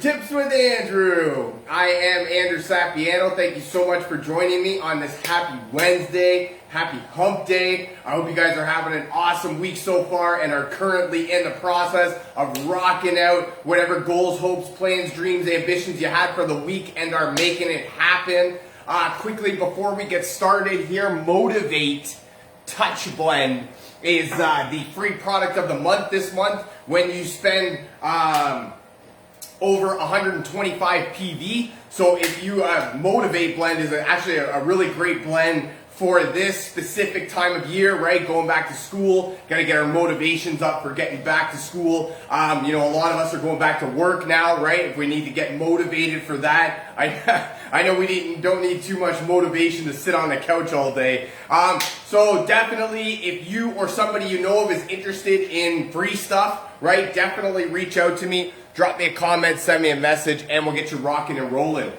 Tips with Andrew. I am Andrew Sapiano. Thank you so much for joining me on this happy Wednesday, happy hump day. I hope you guys are having an awesome week so far and are currently in the process of rocking out whatever goals, hopes, plans, dreams, ambitions you had for the week and are making it happen. Quickly before we get started here, Motivate Touch Blend is the free product of the month this month when you spend over 125 PV. So if you Motivate blend is actually a really great blend for this specific time of year, right? Going back to school, gotta get our motivations up for getting back to school. A lot of us are going back to work now, right? If we need to get motivated for that, I know we don't need too much motivation to sit on the couch all day. So definitely, if you or somebody you know of is interested in free stuff, right? Definitely reach out to me. Drop me a comment, send me a message, and we'll get you rocking and rolling.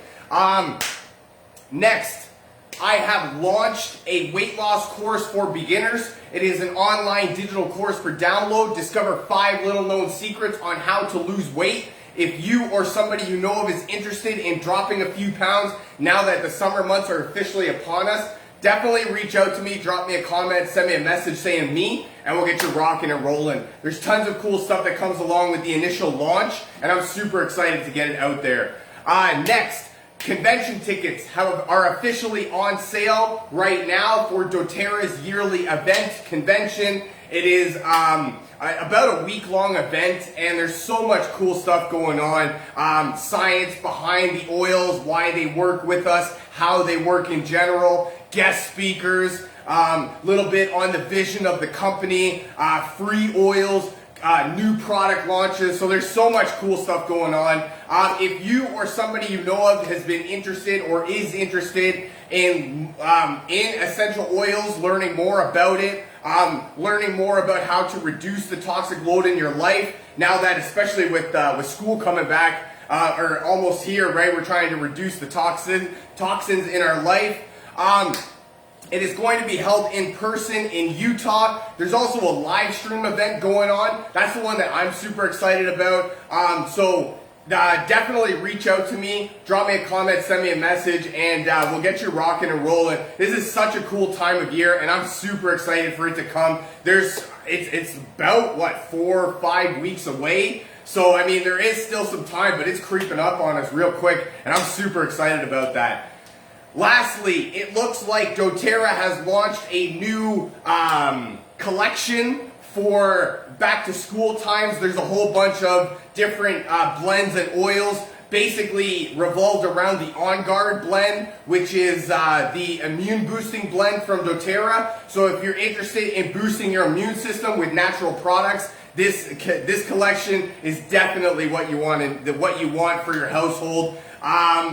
Next, I have launched a weight loss course for beginners. It is an online digital course for download. Discover 5 little known secrets on how to lose weight. If you or somebody you know of is interested in dropping a few pounds now that the summer months are officially upon us, definitely reach out to me, drop me a comment, send me a message saying me, and we'll get you rocking and rolling. There's tons of cool stuff that comes along with the initial launch, and I'm super excited to get it out there. Next, convention tickets are officially on sale right now for doTERRA's yearly event convention. It is about a week-long event, and there's so much cool stuff going on. Science behind the oils, why they work with us, how they work in general, guest speakers, little bit on the vision of the company, free oils, new product launches. So there's so much cool stuff going on. If you or somebody you know of has been interested or is interested in essential oils, learning more about it, learning more about how to reduce the toxic load in your life, now that especially with school coming back, or almost here, right, we're trying to reduce the toxins in our life. It is going to be held in person in Utah. There's also a live stream event going on. That's the one that I'm super excited about. Definitely reach out to me, drop me a comment, send me a message, and we'll get you rocking and rolling. This is such a cool time of year, and I'm super excited for it to come. It's about, 4 or 5 weeks away. So, I mean, there is still some time, but it's creeping up on us real quick, and I'm super excited about that. Lastly, it looks like doTERRA has launched a new collection for back to school times. There's a whole bunch of different blends and oils, basically revolved around the On Guard blend, which is the immune boosting blend from doTERRA. So if you're interested in boosting your immune system with natural products, this collection is definitely what you want for your household.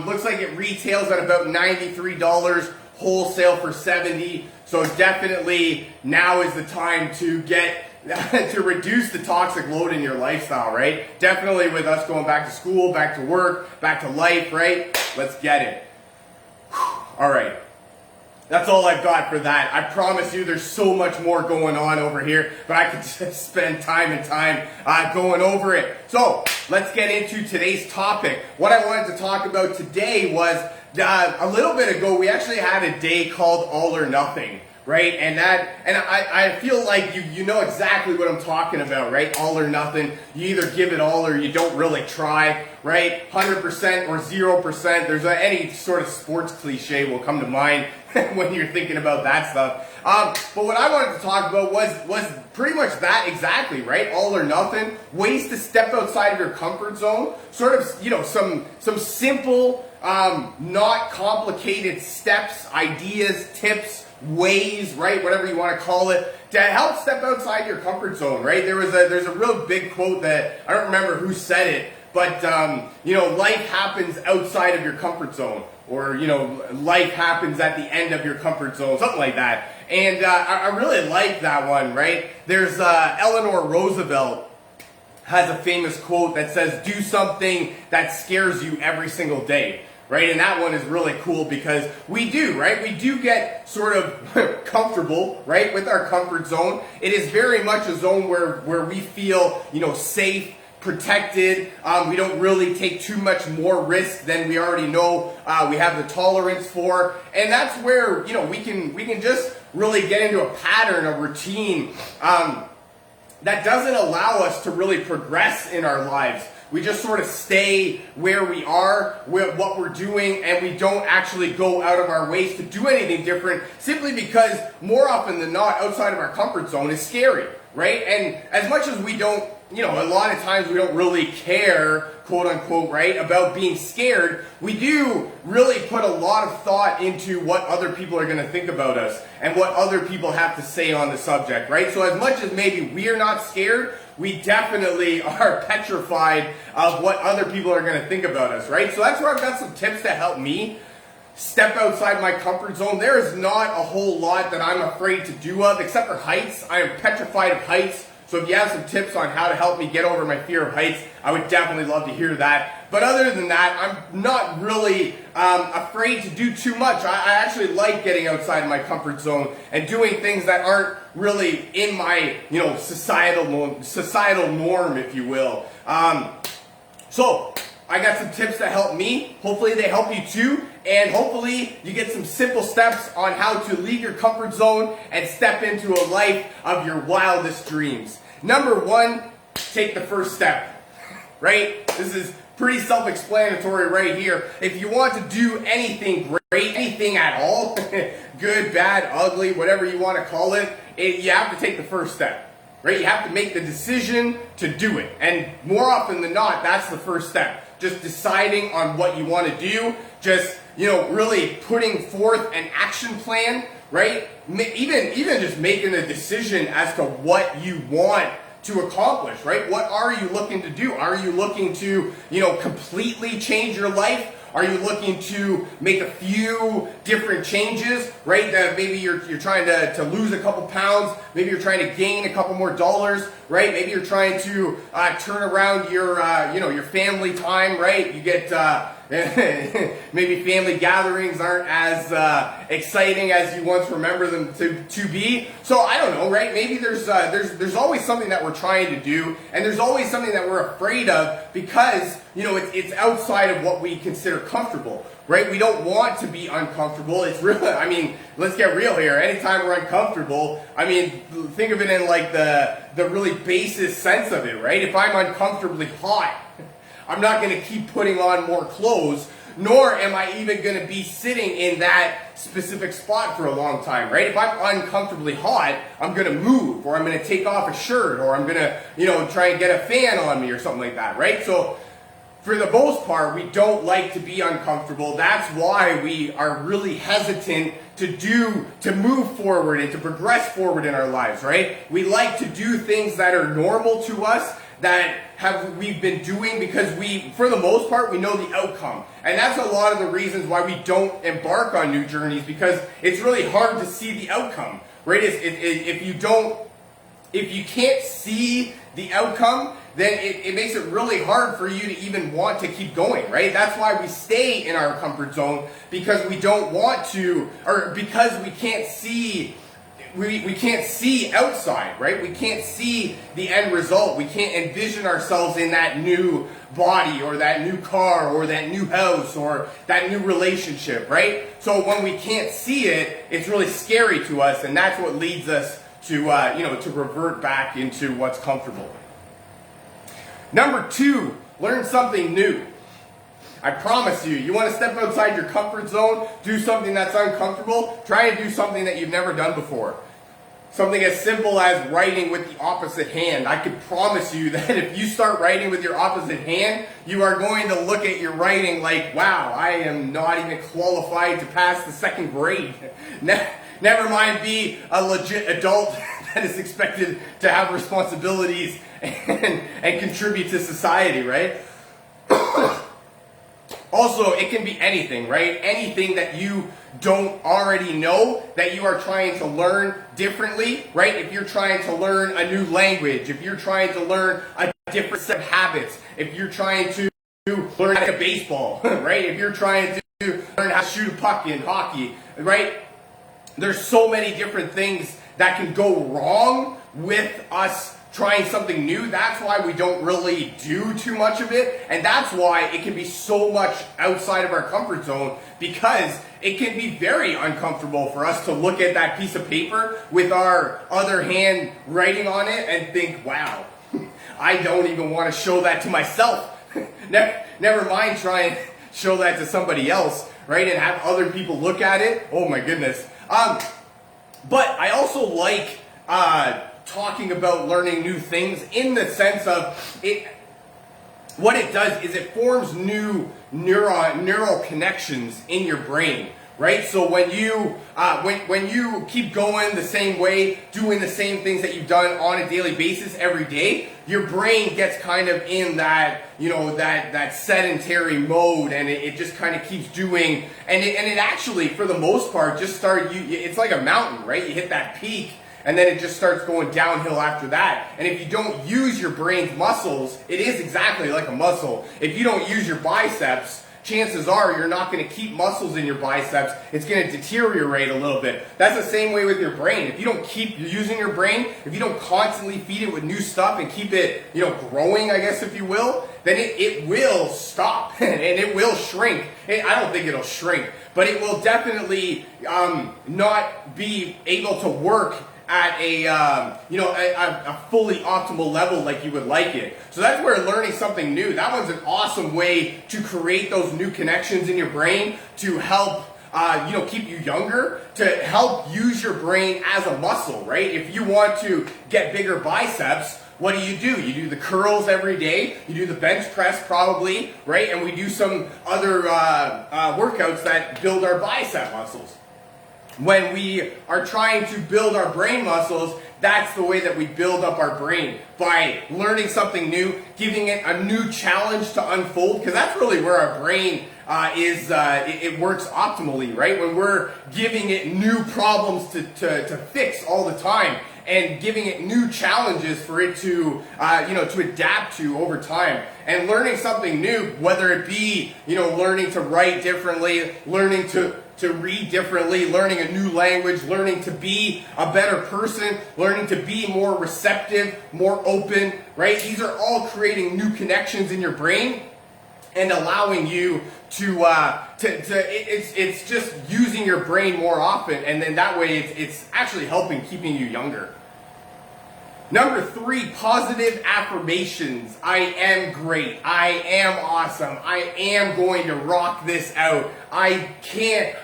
Looks like it retails at about $93, wholesale for $70. So definitely now is the time to get to reduce the toxic load in your lifestyle, right? Definitely with us going back to school, back to work, back to life, right? Let's get it. All right. That's all I've got for that. I promise you there's so much more going on over here, but I could just spend time and time going over it. So let's get into today's topic. What I wanted to talk about today was a little bit ago, we actually had a day called All or Nothing, right? And I feel like you know exactly what I'm talking about, right? All or nothing. You either give it all or you don't really try, right? 100% or 0%. There's any sort of sports cliche will come to mind when you're thinking about that stuff. But what I wanted to talk about was pretty much that exactly, right? All or nothing. Ways to step outside of your comfort zone. Sort of, some simple, not complicated steps, ideas, tips, ways, right? Whatever you want to call it, to help step outside your comfort zone, right? There's a real big quote that I don't remember who said it, but life happens outside of your comfort zone, or life happens at the end of your comfort zone, something like that. And I really like that one, right? There's Eleanor Roosevelt has a famous quote that says, "Do something that scares you every single day." Right, and that one is really cool because we do, right? We do get sort of comfortable, right, with our comfort zone. It is very much a zone where we feel, safe, protected. We don't really take too much more risk than we already know we have the tolerance for, and that's where we can just really get into a pattern, a routine that doesn't allow us to really progress in our lives. We just sort of stay where we are, with what we're doing, and we don't actually go out of our ways to do anything different, simply because more often than not, outside of our comfort zone is scary, right? And as much as we don't, a lot of times we don't really care, quote unquote, right, about being scared, we do really put a lot of thought into what other people are going to think about us and what other people have to say on the subject, right? So as much as maybe we're not scared, we definitely are petrified of what other people are going to think about us, right? So that's where I've got some tips to help me step outside my comfort zone. There is not a whole lot that I'm afraid to do of, except for heights. I am petrified of heights. So if you have some tips on how to help me get over my fear of heights, I would definitely love to hear that. But other than that, I'm not really afraid to do too much. I actually like getting outside my comfort zone and doing things that aren't really in my societal norm, if you will. So I got some tips that help me. Hopefully they help you too. And hopefully you get some simple steps on how to leave your comfort zone and step into a life of your wildest dreams. Number one, take the first step, right? This is pretty self-explanatory right here. If you want to do anything great, anything at all, good, bad, ugly, whatever you want to call it, you have to take the first step, right? You have to make the decision to do it. And more often than not, that's the first step. Just deciding on what you want to do, just really putting forth an action plan, right? Even just making a decision as to what you want to accomplish, right? What are you looking to do? Are you looking to, completely change your life? Are you looking to make a few different changes, right? That maybe you're trying to lose a couple pounds. Maybe you're trying to gain a couple more dollars, right? Maybe you're trying to turn around your your family time, right? You get maybe family gatherings aren't as exciting as you once remember them to be. So I don't know, right? Maybe there's always something that we're trying to do, and there's always something that we're afraid of because it's outside of what we consider comfortable, right? We don't want to be uncomfortable. It's really, let's get real here. Anytime we're uncomfortable, think of it in like the really basis sense of it, right? If I'm uncomfortably hot, I'm not going to keep putting on more clothes, nor am I even going to be sitting in that specific spot for a long time, right? If I'm uncomfortably hot, I'm going to move, or I'm going to take off a shirt, or I'm going to, try and get a fan on me or something like that, right? So for the most part, we don't like to be uncomfortable. That's why we are really hesitant to move forward and to progress forward in our lives, right? We like to do things that are normal to us, that we've been doing because for the most part, we know the outcome. And that's a lot of the reasons why we don't embark on new journeys, because it's really hard to see the outcome, right? If you can't see the outcome, then it makes it really hard for you to even want to keep going, right? That's why we stay in our comfort zone, because we don't want to, or because we can't see we can't see outside, right? We can't see the end result. We can't envision ourselves in that new body or that new car or that new house or that new relationship, right? So when we can't see it, it's really scary to us, and that's what leads us to to revert back into what's comfortable. Number two, learn something new. I promise you want to step outside your comfort zone, do something that's uncomfortable, try and do something that you've never done before. Something as simple as writing with the opposite hand. I can promise you that if you start writing with your opposite hand, you are going to look at your writing like, wow, I am not even qualified to pass the second grade. Never mind be a legit adult that is expected to have responsibilities and contribute to society, right? Also, it can be anything, right? Anything that you don't already know that you are trying to learn differently, right? If you're trying to learn a new language, if you're trying to learn a different set of habits, if you're trying to learn how to baseball, right? If you're trying to learn how to shoot a puck in hockey, right? There's so many different things that can go wrong with us trying something new. That's why we don't really do too much of it. And that's why it can be so much outside of our comfort zone, because it can be very uncomfortable for us to look at that piece of paper with our other hand writing on it and think, wow, I don't even want to show that to myself. Never mind try and show that to somebody else, right? And have other people look at it. Oh my goodness. But I also like talking about learning new things, in the sense of it. What it does is it forms new neural connections in your brain, right? So when you keep going the same way, doing the same things that you've done on a daily basis every day, your brain gets kind of in that, that sedentary mode, and it just kind of keeps doing, and it actually, for the most part, it's like a mountain, right? You hit that peak, and then it just starts going downhill after that. And if you don't use your brain's muscles, it is exactly like a muscle. If you don't use your biceps, chances are you're not going to keep muscles in your biceps. It's going to deteriorate a little bit. That's the same way with your brain. If you don't keep using your brain, if you don't constantly feed it with new stuff and keep it, growing, I guess, if you will, then it will stop and it will shrink. I don't think it'll shrink, but it will definitely not be able to work at a fully optimal level like you would like it. So that's where learning something new, that one's an awesome way to create those new connections in your brain, to help keep you younger, to help use your brain as a muscle, right? If you want to get bigger biceps, what do? You do the curls every day, you do the bench press probably, right? And we do some other workouts that build our bicep muscles. When we are trying to build our brain muscles, that's the way that we build up our brain, by learning something new, giving it a new challenge to unfold, because that's really where our brain it works optimally, right? When we're giving it new problems to fix all the time, and giving it new challenges for it to to adapt to over time. And learning something new, whether it be learning to write differently, learning to read differently, learning a new language, learning to be a better person, learning to be more receptive, more open, right? These are all creating new connections in your brain and allowing you it's just using your brain more often, and then that way it's actually helping keeping you younger. Number 3, positive affirmations. I am great. I am awesome. I am going to rock this out. I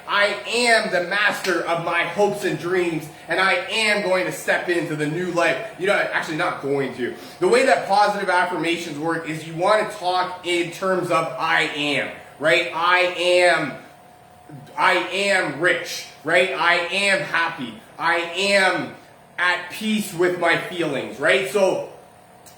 am the master of my hopes and dreams, and I am going to step into the new life. Actually not going to. The way that positive affirmations work is you want to talk in terms of I am, right? I am rich, right? I am happy. I am at peace with my feelings, right? So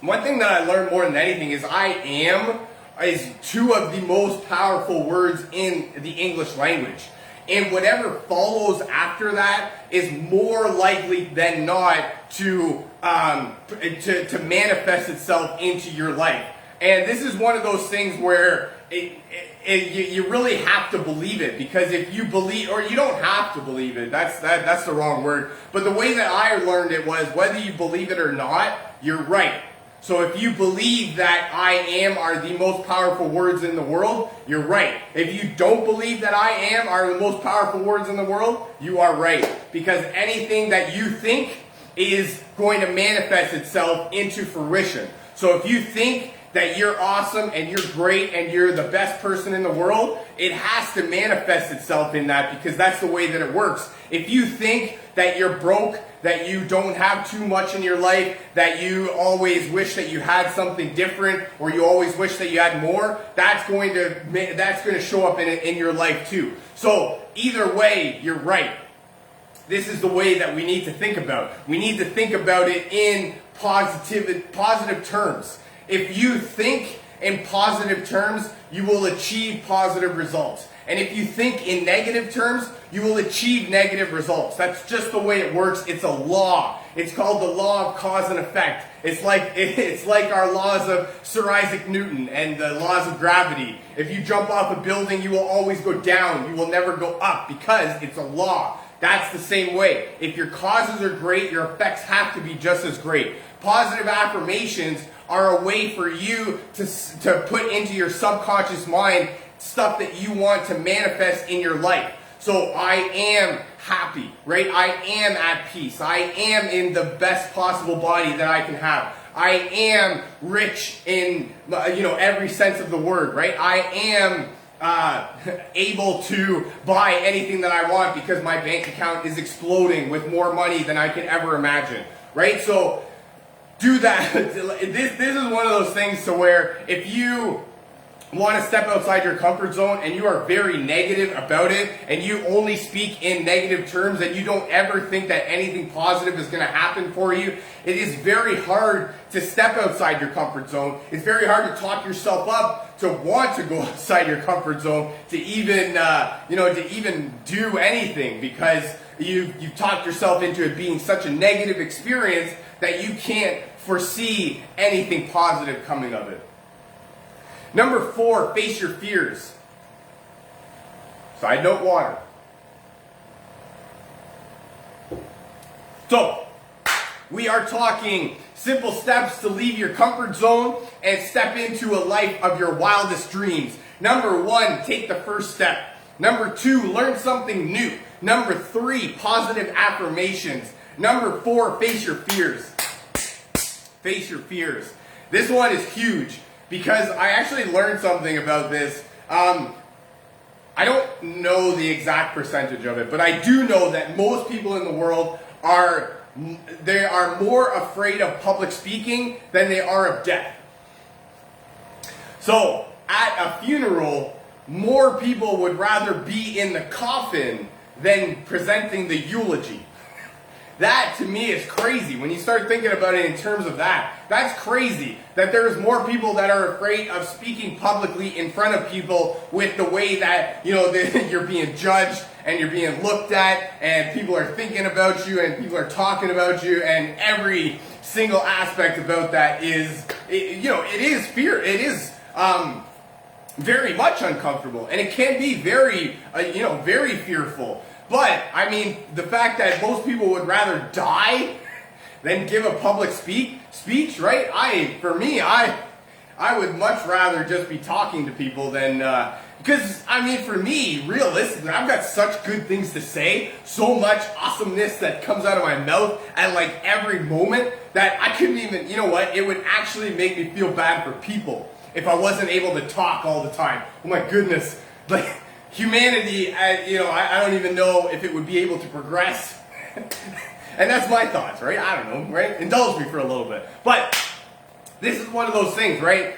one thing that I learned more than anything is I am is 2 of the most powerful words in the English language. And whatever follows after that is more likely than not to manifest itself into your life. And this is one of those things where you really have to believe it, because if you believe, or you don't have to believe it, that's the wrong word, but the way that I learned it was, whether you believe it or not, you're right. So if you believe that I am are the most powerful words in the world, you're right. If you don't believe that I am are the most powerful words in the world, you are right. Because anything that you think is going to manifest itself into fruition. So if you think that you're awesome and you're great and you're the best person in the world, it has to manifest itself in that, because that's the way that it works. If you think that you're broke, that you don't have too much in your life, that you always wish that you had something different, or you always wish that you had more, that's going to show up in your life too. So either way, you're right. This is the way that we need to think about. We need to think about it in positive terms. If you think in positive terms, you will achieve positive results. And if you think in negative terms, you will achieve negative results. That's just the way it works. It's a law. It's called the law of cause and effect. It's like our laws of Sir Isaac Newton and the laws of gravity. If you jump off a building, you will always go down. You will never go up, because it's a law. That's the same way. If your causes are great, your effects have to be just as great. Positive affirmations are a way for you to put into your subconscious mind stuff that you want to manifest in your life. So I am happy, right? I am at peace. I am in the best possible body that I can have. I am rich in, every sense of the word, right? I am able to buy anything that I want because my bank account is exploding with more money than I could ever imagine, right? So do that. This is one of those things to where if you want to step outside your comfort zone and you are very negative about it and you only speak in negative terms and you don't ever think that anything positive is going to happen for you, it is very hard to step outside your comfort zone. It's very hard to talk yourself up to want to go outside your comfort zone to even do anything, because you've talked yourself into it being such a negative experience that you can't foresee anything positive coming of it. Number 4, face your fears. Side note, water. So, we are talking simple steps to leave your comfort zone and step into a life of your wildest dreams. Number 1, take the first step. Number 2, learn something new. Number 3, positive affirmations. Number 4, face your fears. Face your fears. This one is huge, because I actually learned something about this. I don't know the exact percentage of it, but I do know that most people in the world are more afraid of public speaking than they are of death. So, at a funeral, more people would rather be in the coffin than presenting the eulogy. That, to me, is crazy. When you start thinking about it in terms of that, that's crazy. That there's more people that are afraid of speaking publicly in front of people with the way that, you're being judged and you're being looked at and people are thinking about you and people are talking about you, and every single aspect about that is, it is fear. It is very much uncomfortable, and it can be very, very fearful. But, I mean, the fact that most people would rather die than give a public speech, right? I would much rather just be talking to people than, because, for me, realistically, I've got such good things to say, so much awesomeness that comes out of my mouth at, every moment, that I couldn't even, it would actually make me feel bad for people if I wasn't able to talk all the time. Oh my goodness, humanity, I don't even know if it would be able to progress. And that's my thoughts, right? I don't know, right? Indulge me for a little bit. But this is one of those things, right?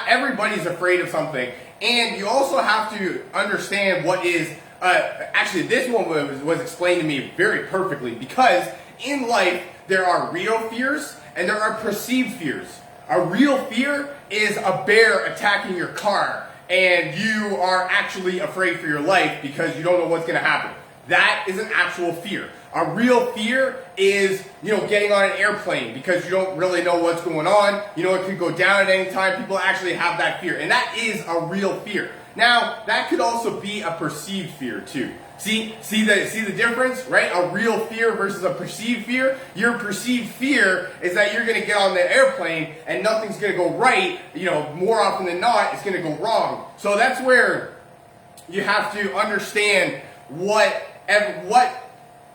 Everybody's afraid of something. And you also have to understand what is, actually this one was explained to me very perfectly, because in life there are real fears and there are perceived fears. A real fear is a bear attacking your car, and you are actually afraid for your life because you don't know what's going to happen. That is an actual fear. A real fear is, getting on an airplane because you don't really know what's going on. It could go down at any time. People actually have that fear, and that is a real fear. Now, that could also be a perceived fear too. See the difference, right? A real fear versus a perceived fear. Your perceived fear is that you're going to get on the airplane and nothing's going to go right. More often than not, it's going to go wrong. So that's where you have to understand what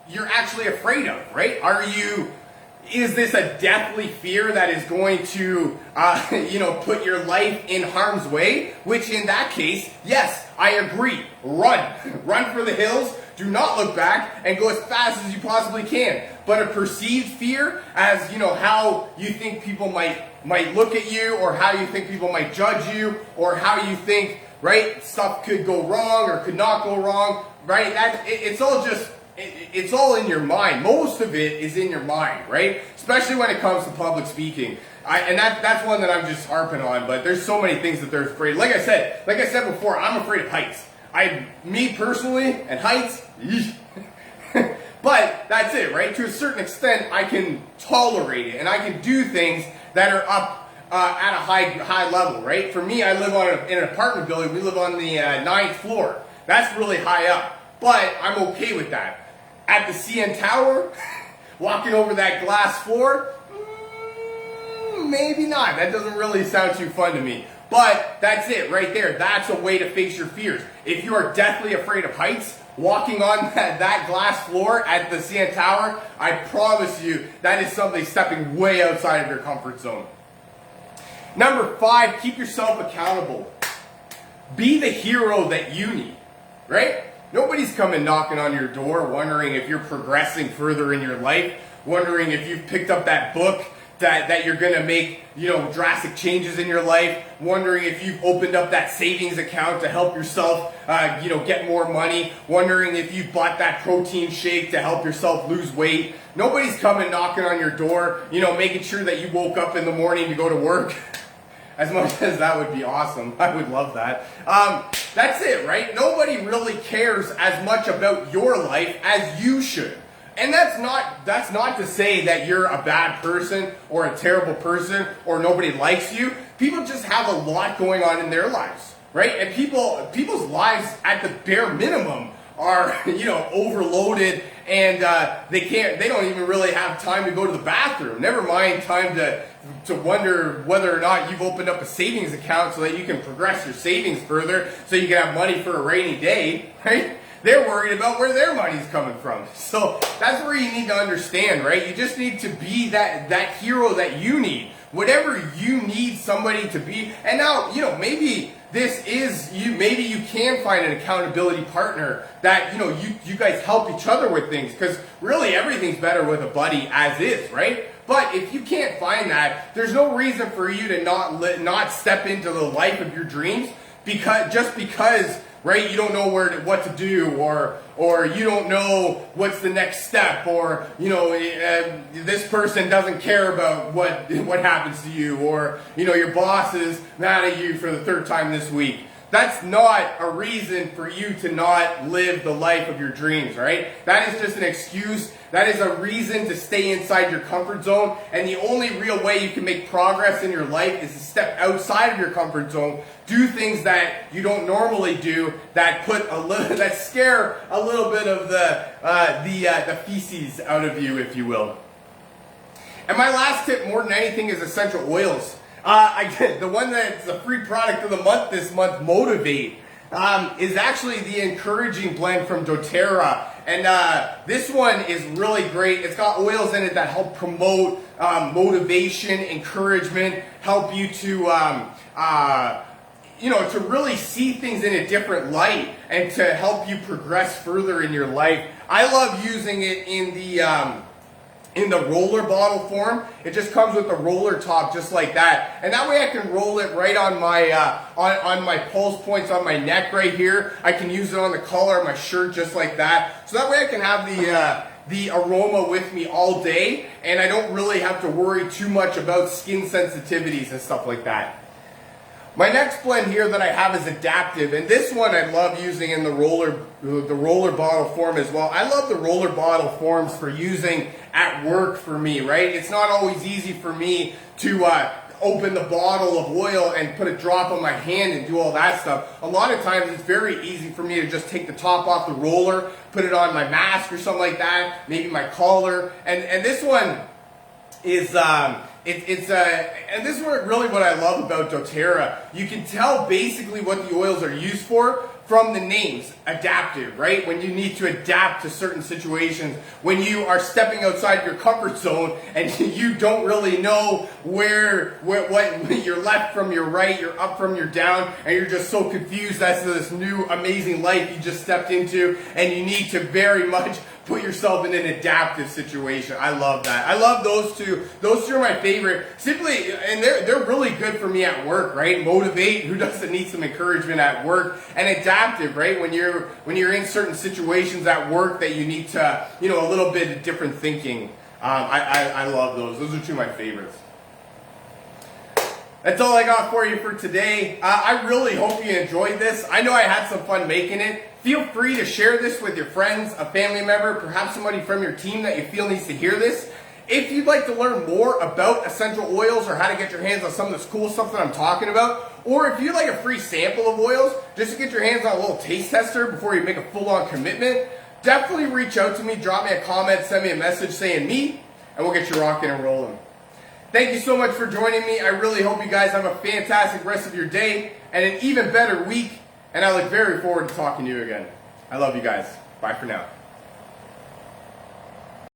you're actually afraid of, right? Is this a deathly fear that is going to, put your life in harm's way? Which in that case, yes, I agree. Run. Run for the hills. Do not look back and go as fast as you possibly can. But a perceived fear, as, how you think people might look at you, or how you think people might judge you, or how you think, right, stuff could go wrong or could not go wrong, right? It's all in your mind. Most of it is in your mind, right? Especially when it comes to public speaking. That's one that I'm just harping on, but there's so many things that they're afraid. Like I said before, I'm afraid of heights. Me personally, and heights, but that's it, right? To a certain extent, I can tolerate it, and I can do things that are up at a high level, right? For me, I live in an apartment building. We live on the 9th floor. That's really high up, but I'm okay with that. At the CN Tower, walking over that glass floor, maybe not. That doesn't really sound too fun to me. But that's it right there. That's a way to face your fears. If you are deathly afraid of heights, walking on that glass floor at the CN Tower, I promise you that is something stepping way outside of your comfort zone. Number 5, keep yourself accountable. Be the hero that you need, right? Nobody's coming knocking on your door wondering if you're progressing further in your life, wondering if you've picked up that book that you're going to make, drastic changes in your life, wondering if you've opened up that savings account to help yourself, get more money, wondering if you've bought that protein shake to help yourself lose weight. Nobody's coming knocking on your door, making sure that you woke up in the morning to go to work. As much as that would be awesome. I would love that. That's it, right? Nobody really cares as much about your life as you should. And that's not to say that you're a bad person or a terrible person or nobody likes you. People just have a lot going on in their lives, right? And people's lives at the bare minimum are, overloaded, and they don't even really have time to go to the bathroom. Never mind time to wonder whether or not you've opened up a savings account so that you can progress your savings further, so you can have money for a rainy day, right? They're worried about where their money's coming from. So that's where you need to understand, right? You just need to be that hero that you need. Whatever you need somebody to be. And now, maybe this is you. Maybe you can find an accountability partner that, you guys help each other with things. Because really everything's better with a buddy as is, right? But if you can't find that, there's no reason for you to not step into the life of your dreams because right, you don't know what to do, or you don't know what's the next step, or this person doesn't care about what happens to you, or your boss is mad at you for the 3rd time this week. That's not a reason for you to not live the life of your dreams, right? That is just an excuse. That is a reason to stay inside your comfort zone. And the only real way you can make progress in your life is to step outside of your comfort zone, do things that you don't normally do, that scare a little bit of the feces out of you, if you will. And my last tip, more than anything, is essential oils. The one that's a free product of the month this month, Motivate, is actually the encouraging blend from doTERRA. And this one is really great. It's got oils in it that help promote motivation, encouragement, help you to to really see things in a different light and to help you progress further in your life. I love using it in the roller bottle form. It just comes with a roller top just like that. And that way I can roll it right on my on my pulse points on my neck right here. I can use it on the collar of my shirt just like that. So that way I can have the aroma with me all day, and I don't really have to worry too much about skin sensitivities and stuff like that. My next blend here that I have is Adaptive, and this one I love using in the roller bottle form as well. I love the roller bottle forms for using at work for me, right? It's not always easy for me to open the bottle of oil and put a drop on my hand and do all that stuff. A lot of times it's very easy for me to just take the top off the roller, put it on my mask or something like that, maybe my collar, and this one is and this is really what I love about doTERRA. You can tell basically what the oils are used for from the names. Adaptive, right? When you need to adapt to certain situations, when you are stepping outside your comfort zone and you don't really know what you're left from your right, you're up from your down, and you're just so confused as to this new amazing life you just stepped into, and you need to very much put yourself in an adaptive situation. I love that. I love those two. Those two are my favorite. Simply, and they're really good for me at work, right? Motivate, who doesn't need some encouragement at work? And adaptive, right? When you're in certain situations at work that you need to, a little bit of different thinking. I love those. Those are two of my favorites. That's all I got for you for today. I really hope you enjoyed this. I know I had some fun making it. Feel free to share this with your friends, a family member, perhaps somebody from your team that you feel needs to hear this. If you'd like to learn more about essential oils or how to get your hands on some of this cool stuff that I'm talking about, or if you'd like a free sample of oils, just to get your hands on a little taste tester before you make a full-on commitment, definitely reach out to me, drop me a comment, send me a message saying me, and we'll get you rocking and rolling. Thank you so much for joining me. I really hope you guys have a fantastic rest of your day and an even better week. And I look very forward to talking to you again. I love you guys. Bye for now.